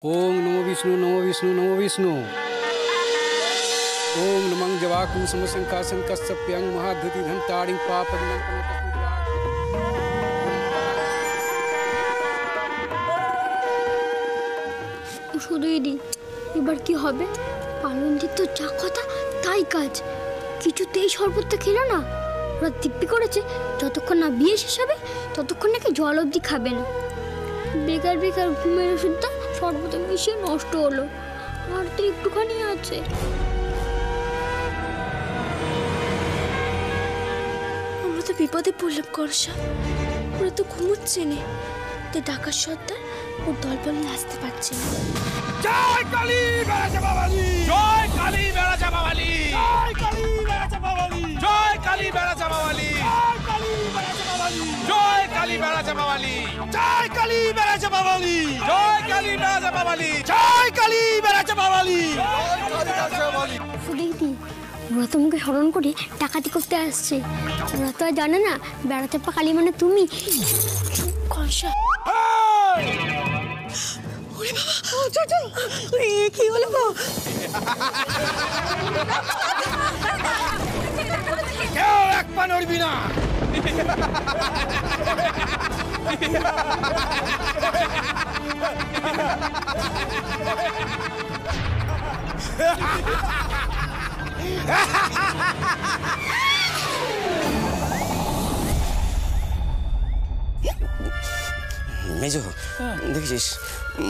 ओम नमो विष्णु नमो विष्णु नमो विष्णु। ओम नमः जवाकु समसंकासन कස්සप्यं महाधृति धंताड़िं पापदिनं শুধুই এবার কি হবে? পালনদির তো যা কথা তাই কাজ, কিছুতেই শরবতটা খেলো না। ওরা দিব্যি করেছে যতক্ষণ না বিয়ে শেষ হবে ততক্ষণ নাকি জল অবধি খাবে না। বেকার বেকার ঘুমের ওষুধটা শরবতে মিশিয়ে নষ্ট হলো, আর তো একটুখানি আছে। আমরা তো বিপদে পড়লাম করসা, ওরা তো ঘুমোচ্ছে না, তো ডাকাত সর্দার ওর দলবল নিয়ে আসতে পারছে না। জয় কালী বেড়াচা বাবালি, জয় কালী বেড়াচা বাবালি, জয় কালী বেড়াচা বাবালি, জয় কালী বেড়াচা বাবালি, জয় কালী বেড়াচা বাবালি, জয় কালী বেড়াচা বাবালি, জয় কালী বেড়াচা বাবালি, জয় কালী বেড়াচা বাবালি, জয় কালী বেড়াচা বাবালি। সুদিদি, ওরা তোমাকে স্মরণ করে ডাকাতি করতে আসছে। ওরা তো আর জানে না বেড়াচাপা কালী মানে তুমি। করসা কি হলো গো? কেউ এক পা নড়বি না। মেজো, দেখেছিস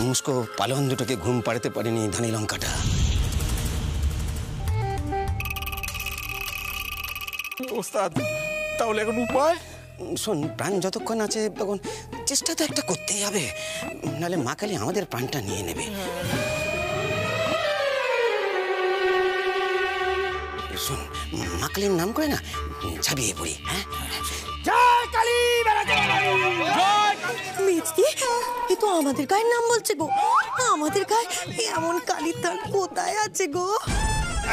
মুস্কো পালন দুটোকে ঘুম পাড়াতে পারেনি ধানি লঙ্কাটা। ওস্তাদ, তাহলে এখন উপায়? শোন, প্রাণ যতক্ষণ আছে তখন চেষ্টা তো একটা করতেই হবে, নাহলে মা কালী আমাদের প্রাণটা নিয়ে নেবে। শোন, মা কালীর নাম করে না ঝাঁপিয়ে পড়ি। হ্যাঁ, জয় কালী বেড়াচা বাবালি, জয় কালী। মেজদি, এ তো আমাদের গায়ের নাম বলছে গো। আমাদের গায়ে এমন কালীর দান কোথায় আছে গো?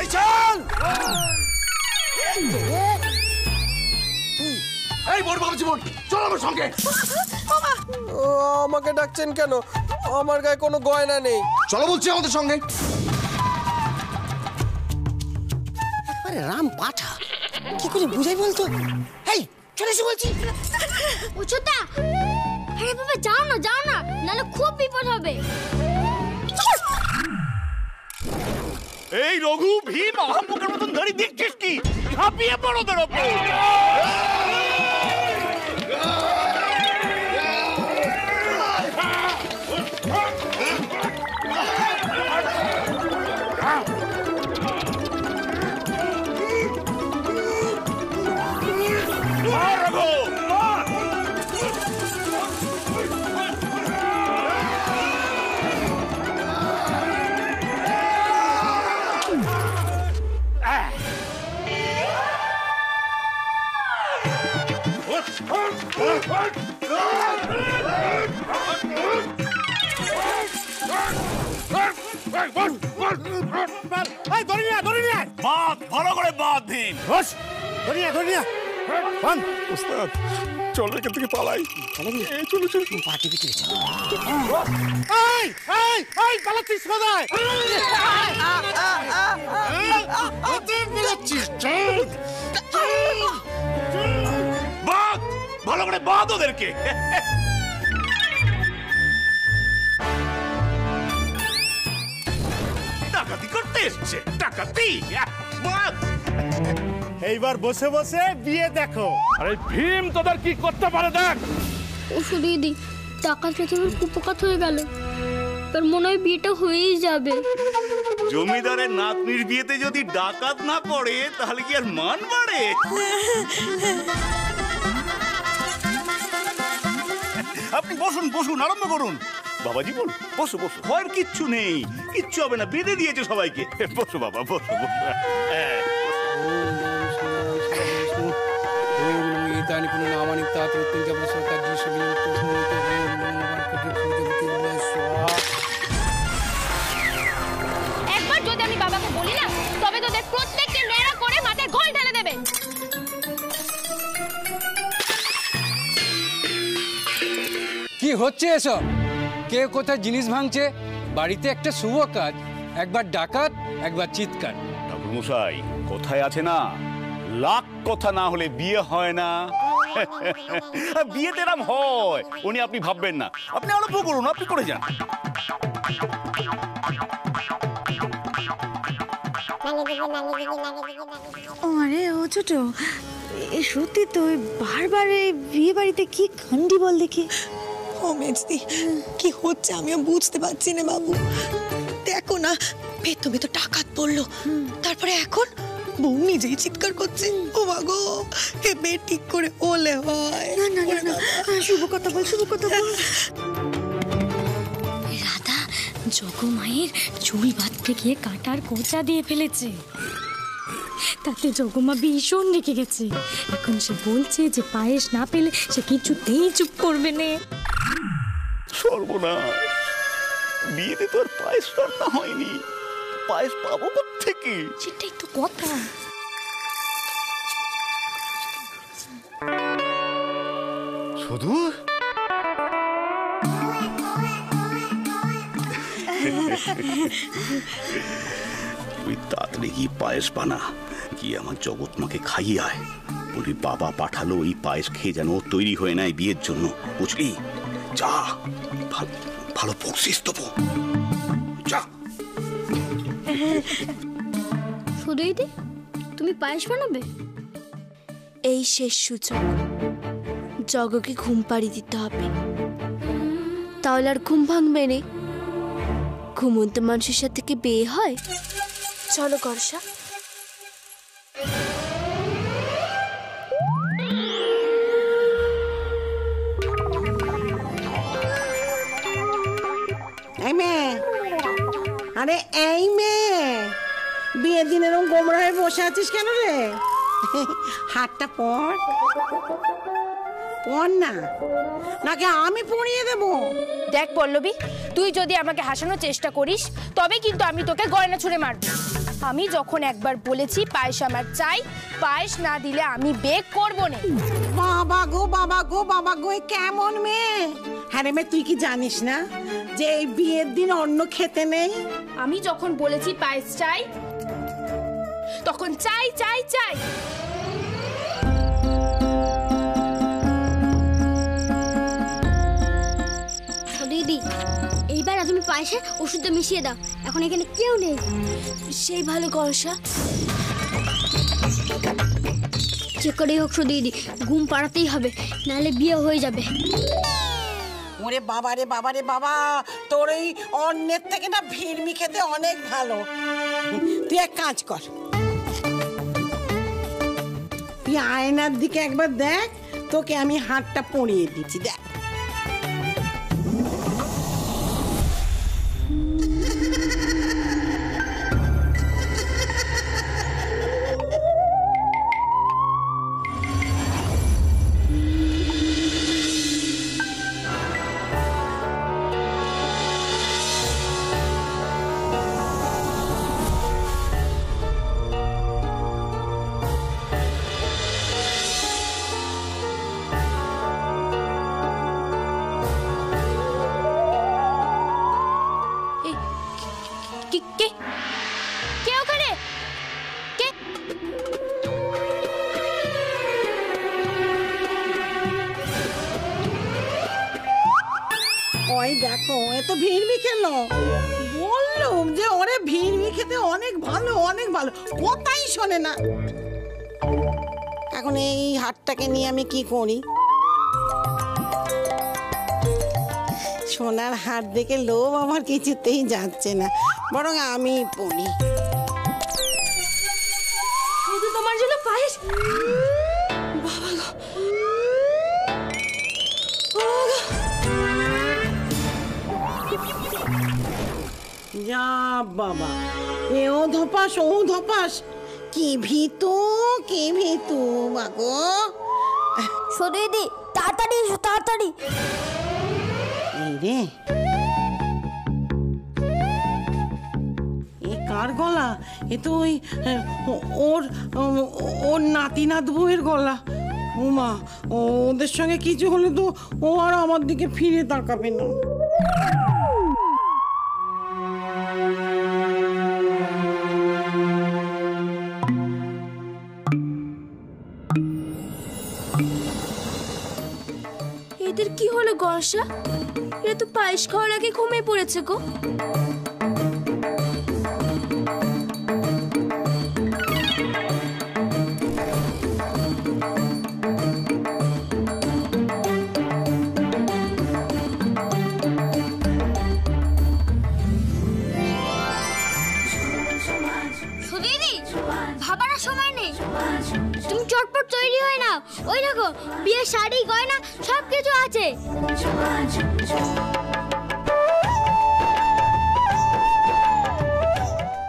এই চল। এই বড় বাবা জীবন, চল আমার সঙ্গে। আমাকে ডাকছেন কেন? আমার গায়ে কোনো গয়না নেই। চলো বলছি আমাদের সঙ্গে। আরে রাম পাঠা, কি করে বুঝাই বলতো? এই চলে এসে বলছি। উচ্চতা, আরে বাবা যাও না নাহলে খুব বিপদ হবে। এই রঘু ভীম আহম্মকের মতন ধরে দেখছিস কি? ঝাঁপিয়ে পড়ো তোর ওপর। ভালো করে বাদ ভীম। চল এখান থেকে পালাই। চলো চলো, পাটি পিটি চলো। পালাচ্ছিস কোথায়? বাদ, ভালো করে বাদ ওদেরকে। ডাকাতি করতে এসছে, ডাকাতি। এইবার বসে বসে বিয়ে দেখো। আরে ভীম তোদের কি করতে পারে দেখ। ও সুদিদি, ডাকাতটা তো কুপকাত হয়ে গেল, তার মনে হয় বিয়েটা হয়েই যাবে। জমিদারের নাতনির বিয়েতে যদি ডাকাত না পড়ে তাহলে কি আর মান বাড়ে? আপনি বসুন বসুন, আরম্ভ করুন। বাবাজি বল, বসো বসো, ভয়ের কিচ্ছু নেই, কিচ্ছু হবে না, বেঁধে দিয়েছে সবাইকে। বসো বাবা, বসো বসো। একবার যদি আমি বাবাকে বলি না, তবে তোদের প্রত্যেককে নেড়া করে মাথায় গোল ঢেলে দেবে। কি হচ্ছে এসব? কে কোথায় জিনিস ভাঙছে বাড়িতে একটা শুভ কাজ, একবার ডাকাত একবার চিৎকার। ঠাকুরমশাই কোথায় আছে না, লাখ কথা না হলে বিয়ে হয় না। বিয়েতে এরম হয়, উনি আপনি ভাববেন না। আপনি আরম্ভ করুন, আপনি করে যান। আরে ও ছোট, এ সত্যি তো বারবার এই বিয়ে বাড়িতে কি কান্ডি বল দেখি। ও মেজদি, কি হচ্ছে আমিও বুঝতে পারছি না বাবু। দেখো না, প্রথমে তো ডাকাত পড়লো, তারপরে এখন বউ নিজেই চিৎকার করছে। ও মাগো, এ বিয়ে ঠিক করে হলে হয় না না না না, শুভ কথা বল, শুভ কথা বল। রাধা জগমায়ের চুল বাঁধতে গিয়ে কাটার কোচা দিয়ে ফেলেছে, তাতে জগমা ভীষণ রেগে গেছে। এখন সে বলছে যে পায়েস না পেলে সে কিছুতেই চুপ করবে না। সর্বনাশ, বিয়েতে তো আর পায়েস রান্না হয়নি, পায়েস পাবো কোত্থেকে? সেটাই তো কথা। শুধু তুই তাড়াতাড়ি কি পায়েস বানা, কি আমার জগৎ মাকে খাইয়ে আয়। বলি বাবা পাঠালো এই পায়েস খেয়ে যেন তৈরি হয়ে নেয় বিয়ের জন্য, বুঝলি? যা, ভালো বকশিস দেবো, যা। সুদীদি, তুমি পায়েস বানাবে? এই শেষ সুযোগ, জগকে ঘুম পাড়ি দিতে হবে, তাহলে আর ঘুম ভাঙবে নে। ঘুমন্ত মানুষের সাথে কি বিয়ে হয়? চলো গর্ষা। এই মেয়ে, আরে এই মেয়ে, বিয়ের দিন এরকম গোমরা হয়ে বসে আছিস কেন রে? হাতটা পর না, নাকি আমি পরিয়ে দেবো? দেখ পল্লবী, তুই যদি আমাকে হাসানোর চেষ্টা করিস তবে কিন্তু আমি তোকে গয়না ছুঁড়ে মারবো। আমি যখন একবার বলেছি পায়েস আমার চাই, পায়েস না দিলে আমি বেক করবো না। বাবা গো বাবা গো বাবা গো, কেমন মেয়ে! হ্যাঁ রে মেয়ে, তুই কি জানিস না যে এই বিয়ের দিন অন্ন খেতে নেই? আমি যখন বলেছি পায়েস চাই, তখন চাই চাই চাই। দিদি, এইবার তুমি পায়েসে ওষুধটা মিশিয়ে দাও, এখন এখানে কেউ নেই। সেই ভালো গর্ষা। যে করেই হোক দিদি, ঘুম পাড়াতেই হবে, নাহলে বিয়ে হয়ে যাবে। ওরে বাবা রে বাবা রে বাবা, তোর এই অন্যের থেকে না ভিড়মি খেতে অনেক ভালো। তুই এক কাজ কর, তুই আয়নার দিকে একবার দেখ, তোকে আমি হাতটা পরিয়ে দিচ্ছি, দেখ। ওই দেখো, এত ভিড়মি খেলো। বললুম যে ওরে ভিড়মি খেতে অনেক ভালো, অনেক ভালো, কোথায় শোনে না। এখন এই হাতটাকে নিয়ে আমি কি করি? সোনার হাত দেখে লোভ আমার কিছুতেই যাচ্ছে না, বরং আমি পড়ি। শুধু তোমার জন্য পায়েস। বাবা গো, যা বাবা, এও ধপাস ও ধপাস, কি ভীতু কি ভীতু মাগো। দিদি, তাড়াতাড়ি এসো, তাড়াতাড়ি। এই রে, এ কার গলা? এ তো ওই ওর নাতি নাত বউয়ের গলা। ওমা, ওদের সঙ্গে কিছু হলে তো ও আর আমার দিকে ফিরে তাকাবে না। কি হলো গর্ষা? এরা তো পায়েস খাওয়ার আগে ঘুমিয়ে পড়েছে গো। ভাবার সময় নেই, তুমি চটপট তৈরি হয়ে নাও। ওই দেখো বিয়ের শাড়ি গয়না সব কিছু আছে।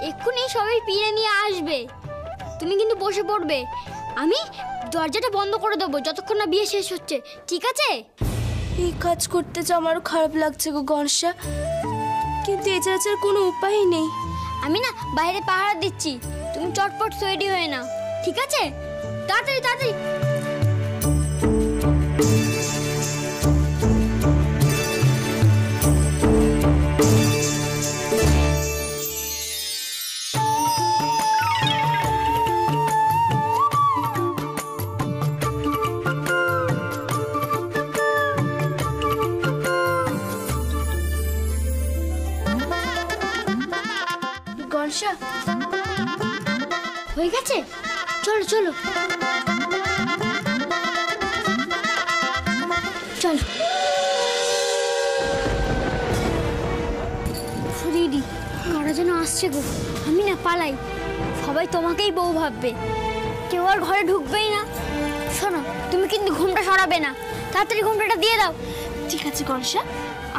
এক্ষুনি সবাই পিড়ে নিয়ে আসবে, তুমি কিন্তু বসে পড়বে। আমি দরজাটা বন্ধ করে দেবো যতক্ষণ না বিয়ে শেষ হচ্ছে, ঠিক আছে? এই কাজ করতে যে আমারও খারাপ লাগছে গো গর্ষা, কিন্তু এছাড়া কোনো উপায় নেই। আমি না বাইরে পাহারা দিচ্ছি, তুমি চটপট তৈরি হয়ে নাও, ঠিক আছে? তাড়াতাড়ি তাড়াতাড়ি। গর্ষা হয়ে গেছে, চলো চলো চলো। দিদি কারা যেন আসছে গো, আমি না পালাই, সবাই তোমাকেই বউ ভাববে, কেউ আর ঘরে ঢুকবেই না। শোনো, তুমি কিন্তু ঘুমটা সরাবে না, তাড়াতাড়ি ঘুমটাটা দিয়ে দাও। ঠিক আছে গর্ষা,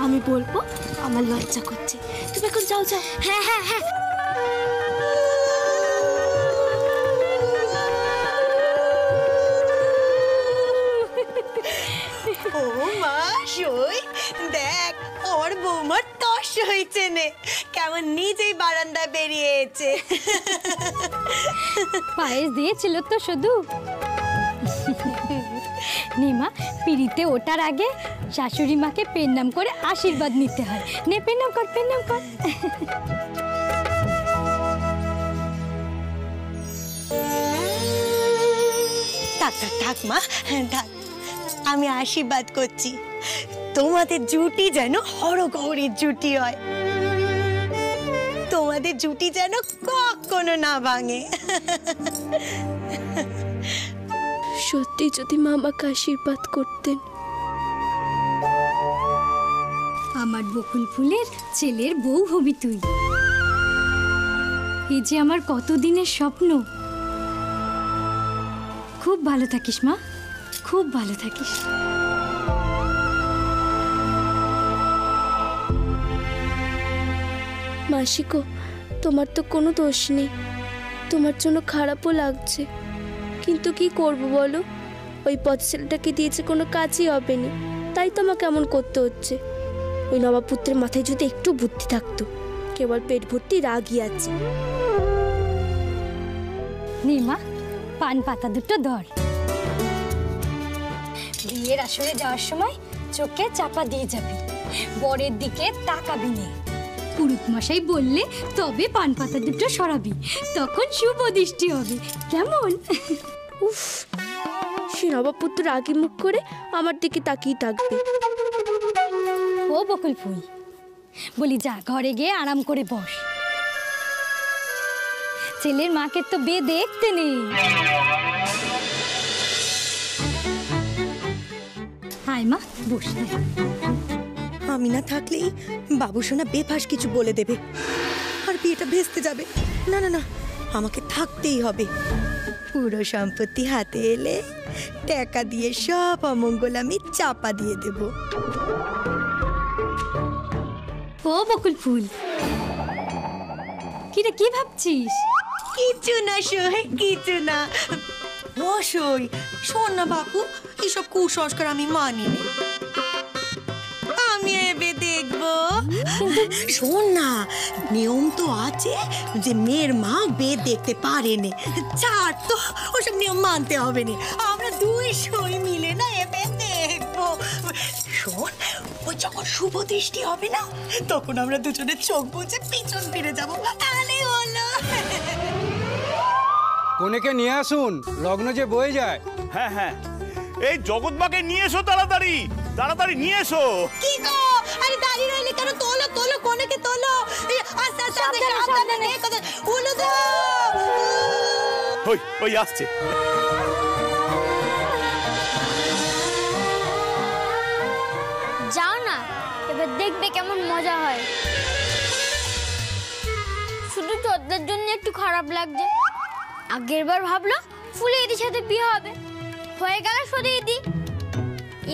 আমি বলবো, আমার লজ্জা করছে, তুমি এখন যাও যাও। হ্যাঁ হ্যাঁ হ্যাঁ। ও মা সই, দেখ আমার বৌমার তস হয়েছে নে, কেমন নিজেই বারান্দায় বেরিয়েছে। পায়েস দিয়েছিল তো শুধু। নিমা, পিড়িতে ওঠার আগে শাশুড়ি মাকে প্রণাম করে আশীর্বাদ নিতে হয়। নে প্রণাম কর, প্রণাম কর। থাক থাক থাক মা, থাক, আমি আশীর্বাদ করছি তোমাদের জুটি যেন হরগৌরীর জুটি হয়, তোমাদের জুটি যেন কখনো না ভাঙে। সত্যি যদি মা আমাকে আশীর্বাদ করতেন। আমার বকুল ফুলের ছেলের বউ হবি তুই, এই যে আমার কতদিনের স্বপ্ন। খুব ভালো থাকিস মা, খুব ভালো থাকিস। মাসিকো, তোমার তো কোনো দোষ নেই, তোমার জন্য খারাপও লাগছে, কিন্তু কি করব বলো, ওই পথ ছেলেটাকে দিয়েছে কোনো কাজই হবে না, তাই তো আমাকে এমন করতে হচ্ছে। ওই নবাবপুত্রের মাথায় যদি একটু বুদ্ধি থাকতো, কেবল পেট ভর্তি রাগই আছে। নিমা, পান পাতা দুটো ধর, বিয়ের আসরে যাওয়ার সময় চোখে চাপা দিয়ে যাবি, বরের দিকে তাকাবি নে। পুরুত মশাই বললে তবে পান পাতা দুটো সরাবি, তখন শুভ দৃষ্টি হবে, কেমন? উফ, সে নবাবপুত্র রাগি মুখ করে আমার দিকে তাকিয়ে থাকবে। ও বকুল ফুল, বলি যা ঘরে গিয়ে আরাম করে বস, ছেলের মাকে তো বিয়ে দেখতে নেই। হাই মা, বস। আমি না থাকলেই বাবু সোনা বেফাস কিছু বলে দেবে আর বিয়েটা ভেস্তে যাবে। না না না, আমাকে থাকতেই হবে। পুরো সম্পত্তি হাতে এলে টাকা দিয়ে সব অমঙ্গল আমি চাপা দিয়ে দেব। ও বকুল ফুল, কিরে কি ভাবছিস? কিছু না সই, কিছু না। ও সই, শোন না বাপু, এসব কুসংস্কার আমি মানি না, আমি এবে দেখবো। শোন না, নিয়ম তো আছে যে মেয়ের মা বিয়ে দেখতে পারে না, ছাড় তো, ওসব নিয়ম মানতে হবে না, আমরা দুই সই মিলে না এবে দেখবো। শোন, ওই যখন শুভ দৃষ্টি হবে না, তখন আমরা দুজনে চোখ বুজে পিছন ফিরে যাবো, তাহলেই হলো। কনেকে নিয়ে আসুন, লগ্ন যে বয়ে যায়। হ্যাঁ হ্যাঁ, এই জগৎমাকে নিয়ে এসো তাড়াতাড়ি। তাড়াতাড়ি নিয়ে এসো। কি গো, আরে দাঁড়িয়ে রইলে কেন? তোলো তোলো, কোনেকে তোলো। আস্তে আস্তে সাবধানে কথা উলো দাও। ওই ওই আসছে। যাও না, এবার দেখবে কেমন মজা হয়। শুধু চোদ্দের জন্য একটু খারাপ লাগছে। আগের বার ভাবলো ফুলে দিদির সাথে বিয়ে হবে, হয়ে গেল সদী দিদি।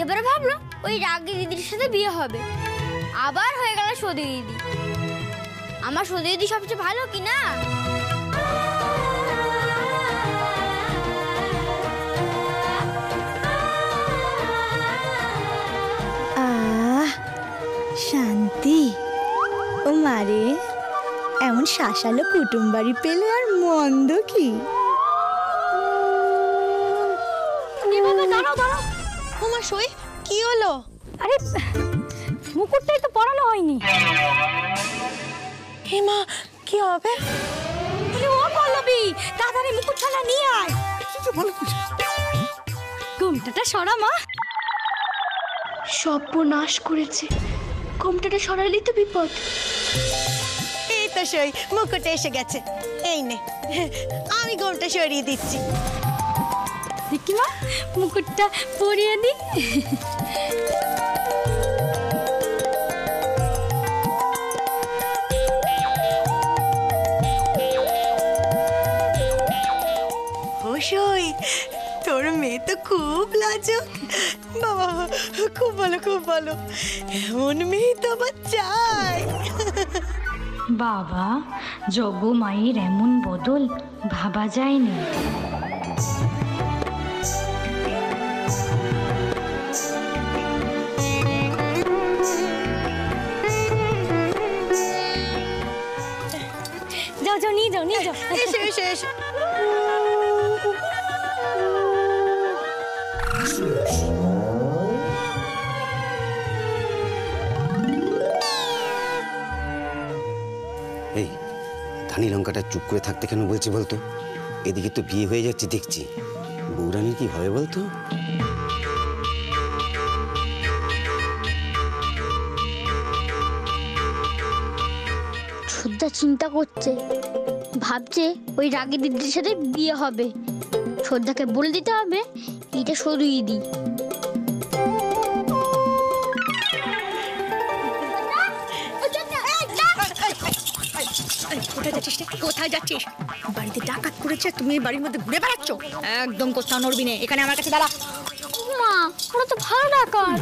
এবার ভাবলো ওই রাগী দিদির সাথে বিয়ে হবে, আবার হয়ে গেল সদী দিদি। আমার সদী দিদি সবচেয়ে ভালো কি না? শান্তি। ও মারে, এমন শাসালো কুটুম বাড়ি পেলে আর মন্দ কি? দাঁড়াও দাঁড়াও। ওমা সই, কি হলো? আরে মুকুটটাই তো পরানো হয়নি। হে মা, কি হবে? ও পল্লবী, তাড়াতাড়ি মুকুটখানা নিয়ে আয়। ঘুমটাটা সরা মা। সর্বনাশ করেছে, ঘোমটাটা সরাইলেই তো বিপদ। এই তো সই, মুকুট এসে গেছে। এই নে, আমি ঘোমটা সরিয়ে দিচ্ছি। দেখি মা, মুকুটটা পরিয়ে দি। ও সই, তোর মেয়ে তো খুব লাজুক। বাবা, খুব ভালো খুব ভালো। এমন মেয়ে তো আবার চাই। বাবা, যোগ্য মায়ের এমন বদল ভাবা যায়নি। যাও যাও, নিয়ে যাও নিয়ে যাও। এসো এসো এসো। এই ধানি লঙ্কাটা চুপ করে থাকতে কেন বলছি বলতো? এদিকে তো বিয়ে হয়ে যাচ্ছে দেখছি, বৌরানির কি হবে বলতো? শ্রদ্ধা চিন্তা করছে, ভাবছে ওই রাগী দিদির সাথে বিয়ে হবে। শ্রদ্ধাকে বলে দিতে হবে এটা সরিয়ে দিই। কোথায় যাচ্ছিস রে? কোথায় যাচ্ছিস? বাড়িতে ডাকাত পড়েছে, তুমি এই বাড়ির মধ্যে ঘুরে বেড়াচ্ছ। একদম কোথাও নড়বি না, এখানে আমার কাছে দাঁড়া। মা, ওরা তো ভালো ডাকাত।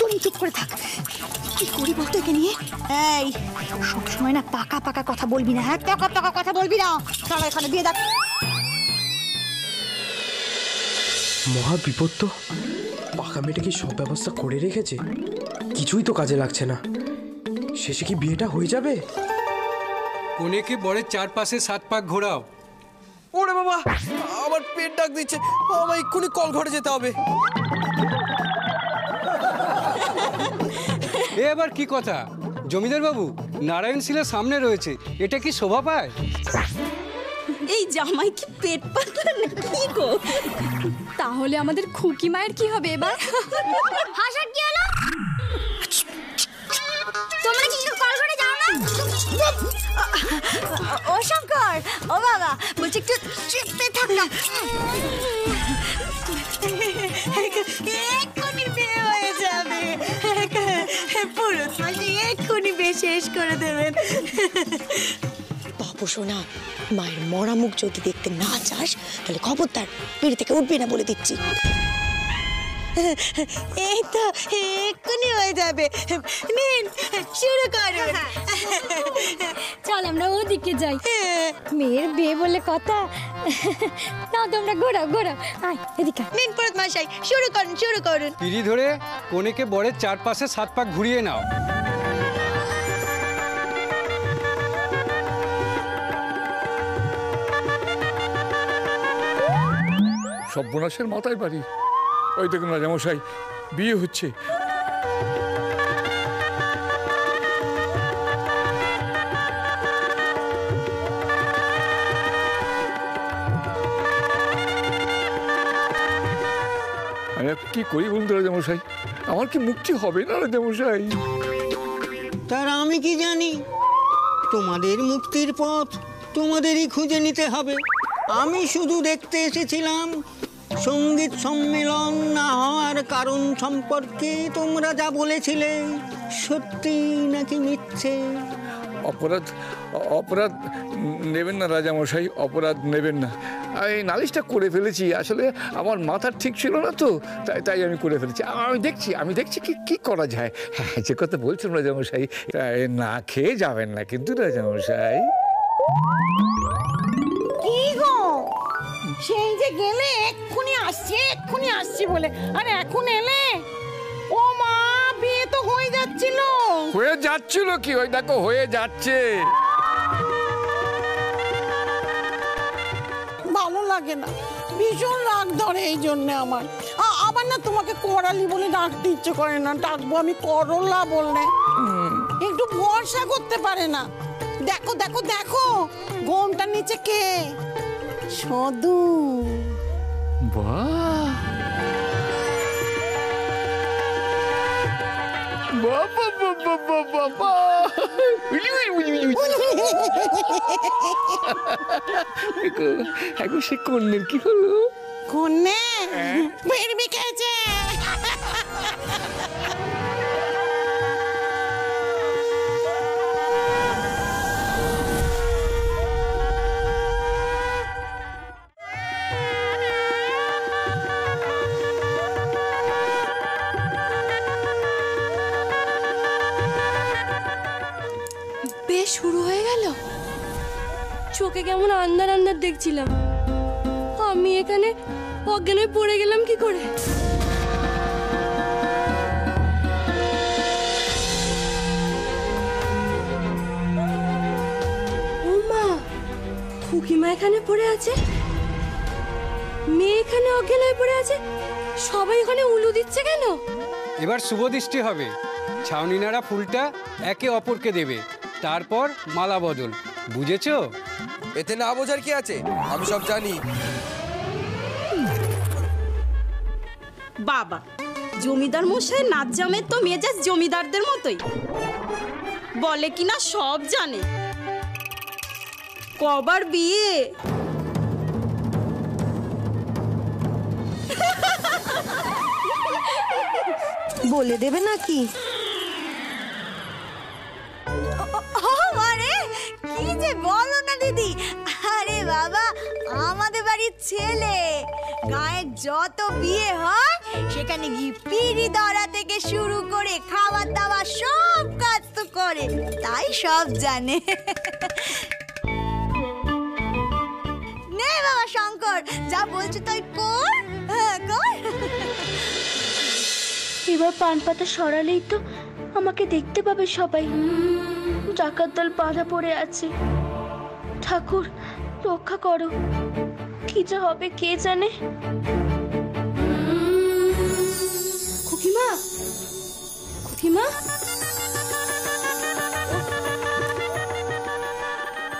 তুমি চুপ করে থাক। কি করি বলতো একে নিয়ে? এই সবসময় না পাকা পাকা কথা বলবি না, হ্যাঁ? পাকা পাকা কথা বলবি না। দাঁড়া, এখানে দিয়ে দেখ। মহা বিপদ তো। পাকা মেয়েটা কি সব ব্যবস্থা করে রেখেছে? কিছুই তো কাজে লাগছে না। শেষে কি বিয়েটা হয়ে যাবে? কনেকে বরের চারপাশে 7 পাক ঘোরাও। ওরে বাবা, আমার পেট ডাক দিচ্ছে, আমার এক্ষুনি কল ঘরে যেতে হবে। এ আবার কি কথা? জমিদার বাবু, নারায়ণ শিলের সামনে রয়েছে, এটা কি শোভা পায়? এই জামাই কি পেট পাতলা নাকি গো? তাহলে আমাদের খুকি মায়ের কি হবে এবার? হাসার কি হলো? তোমরা কি কল করে যাও না? ও শঙ্কর, ও বাবা, বলছি একটু চেপে থাক না। এক্ষুনি বিয়ে হয়ে যাবে। পুরুষ মাসি এক্ষুনি বিয়ে শেষ করে দেবেন। বাবু সোনা, মায়ের মরা মুখ যদি দেখতে না চাস তাহলে খবরদার পিড়ি থেকে উঠবি না বলে দিচ্ছি। এই তো এক্ষুনি হয়ে যাবে। নিন, শুরু করুন। চল আমরা ওদিকে যাই। মেয়ের বিয়ে বলে কথা। না তোমরা ঘোরাও ঘোরাও, আয় এদিকে। নিন পুরুষ মশাই, শুরু করুন শুরু করুন। পিড়ি ধরে কনেকে বরের চারপাশে 7 পাক ঘুরিয়ে নাও। সর্বনাশের মাথায় বাড়ি। ওই দেখুন রাজামশাই, বিয়ে হচ্ছে। আমি এক কি করি বলুন তো রাজামশাই, আমার কি মুক্তি হবে না রাজামশাই? তার আমি কি জানি? তোমাদের মুক্তির পথ তোমাদেরই খুঁজে নিতে হবে। আমি শুধু দেখতে এসেছিলাম সঙ্গীত সম্মেলন না হওয়ার কারণ সম্পর্কে তোমরা যা বলেছিলে সত্যি নাকি মিথ্যে। অপরাধ অপরাধ নেবেন না রাজামশাই, অপরাধ নেবেন না। এই নালিশটা করে ফেলেছি, আসলে আমার মাথা ঠিক ছিল না তো, তাই আমি করে ফেলেছি। আমি দেখছি কি করা যায়। হ্যাঁ, যে কথা বলছেন রাজামশাই, না খেয়ে যাবেন না কিন্তু রাজামশাই। কি গো, সেই যে গেলে এক্ষুনি আসছি বলে, আর এখন এলে? ও মা, বিয়ে তো হয়ে যাচ্ছিল কি, ওই দেখো হয়ে যাচ্ছে। ভালো লাগে না, ভীষণ রাগ ধরে এই জন্য আমার। আবার না তোমাকে করালি বলে ডাকতে ইচ্ছে করে না, ডাকবো আমি করলা বললে একটু ভরসা করতে পারে না। দেখো দেখো দেখো, ঘোমটার নিচে কে? সদু। বাহ, সে কন্যের কি হলো? কন্যে বেরবি খেয়েছে। শুরু হয়ে গেল। চোখে কেমন আন্দার আন্দার দেখছিলাম, আমি এখানে অজ্ঞান হয়ে পড়ে গেলাম কি করে? ও মা, খুকিমা এখানে পড়ে আছে, মেয়ে এখানে অজ্ঞান হয়ে পড়ে আছে, সবাই এখানে উলু দিচ্ছে কেন? এবার শুভ দৃষ্টি হবে, ছাউনি নাড়া ফুলটা একে অপরকে দেবে, তারপর মালা বদল, বুঝেছো? এতে না বোঝার কি আছে, আমি সব জানি। বাবা, জমিদার মশাই নাচ জামের তো মেজাজ জমিদারদের মতোই, বলে কিনা সব জানে। কবার বিয়ে? বলে দেবে নাকি? আরে কি যে বলো না দিদি, আরে বাবা আমাদের বাড়ির ছেলে, গায়ের যত বিয়ে হয় সেখানে গিয়ে পিড়ি ধরা থেকে শুরু করে খাবার দাবার সব কাজ তো করে, তাই সব জানে। নে বাবা শঙ্কর, যা বলছো তাই কর, কর। এবার পান পাতা সরালেই তো আমাকে দেখতে পাবে সবাই। ডাকাত দল বাঁধা পড়ে আছে, ঠাকুর রক্ষা করো, কি যা হবে কে জানে। খুকিমা, খুকিমা,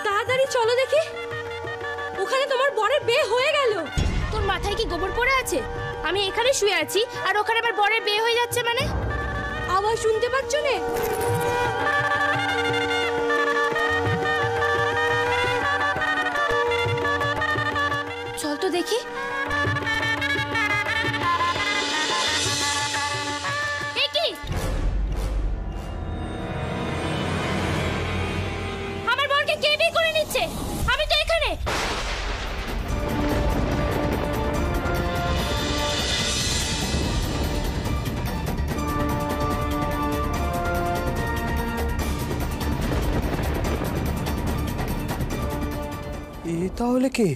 তাড়াতাড়ি চলো দেখি, ওখানে তোমার বরের বিয়ে হয়ে গেল। তোর মাথায় কি গোবর পড়ে আছে? আমি এখানে শুয়ে আছি আর ওখানে আমার বরের বিয়ে হয়ে যাচ্ছে মানে? আওয়াজ শুনতে পাচ্ছ না? চল তো দেখি। কি আমার বরকে কে বিয়ে করে নিচ্ছে? আমি তো এখানে। তাহলে কে?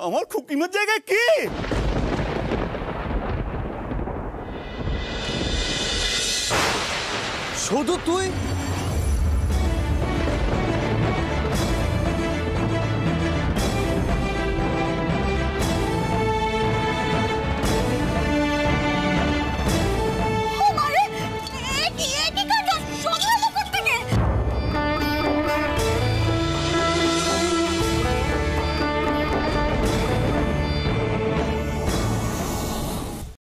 আমার খুকিমার জায়গায় কে? শুধু তুই?